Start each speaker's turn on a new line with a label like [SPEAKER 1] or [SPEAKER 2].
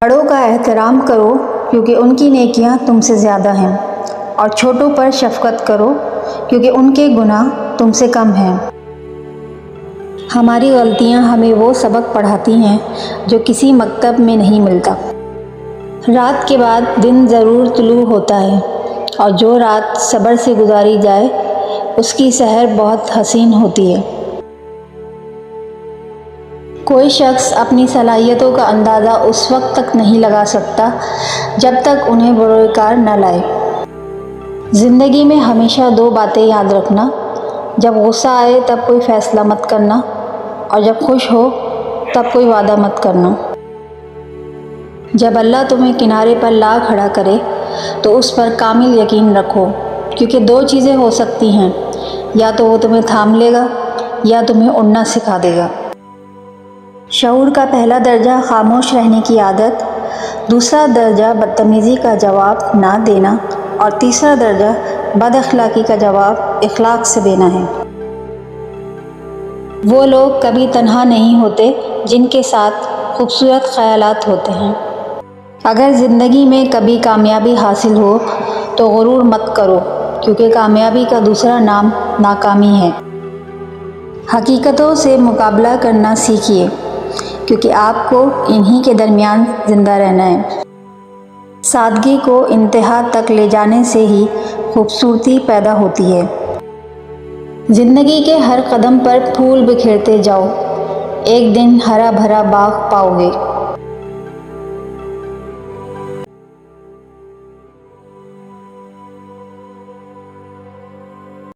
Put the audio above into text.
[SPEAKER 1] بڑوں کا احترام کرو کیونکہ ان کی نیکیاں تم سے زیادہ ہیں، اور چھوٹوں پر شفقت کرو کیونکہ ان کے گناہ تم سے کم ہیں۔ ہماری غلطیاں ہمیں وہ سبق پڑھاتی ہیں جو کسی مکتب میں نہیں ملتا۔ رات کے بعد دن ضرور طلوع ہوتا ہے، اور جو رات صبر سے گزاری جائے اس کی سحر بہت حسین ہوتی ہے۔ کوئی شخص اپنی صلاحیتوں کا اندازہ اس وقت تک نہیں لگا سکتا جب تک انہیں بروئے نہ لائے۔ زندگی میں ہمیشہ دو باتیں یاد رکھنا: جب غصہ آئے تب کوئی فیصلہ مت کرنا، اور جب خوش ہو تب کوئی وعدہ مت کرنا۔ جب اللہ تمہیں کنارے پر لا کھڑا کرے تو اس پر کامل یقین رکھو، کیونکہ دو چیزیں ہو سکتی ہیں، یا تو وہ تمہیں تھام لے گا یا تمہیں اڑنا سکھا دے گا۔ شعور کا پہلا درجہ خاموش رہنے کی عادت، دوسرا درجہ بدتمیزی کا جواب نہ دینا، اور تیسرا درجہ بد اخلاقی کا جواب اخلاق سے دینا ہے۔ وہ لوگ کبھی تنہا نہیں ہوتے جن کے ساتھ خوبصورت خیالات ہوتے ہیں۔ اگر زندگی میں کبھی کامیابی حاصل ہو تو غرور مت کرو، کیونکہ کامیابی کا دوسرا نام ناکامی ہے۔ حقیقتوں سے مقابلہ کرنا سیکھیے، کیونکہ آپ کو انہی کے درمیان زندہ رہنا ہے۔ سادگی کو انتہا تک لے جانے سے ہی خوبصورتی پیدا ہوتی ہے۔ زندگی کے ہر قدم پر پھول بکھیرتے جاؤ، ایک دن ہرا بھرا باغ پاؤ گے۔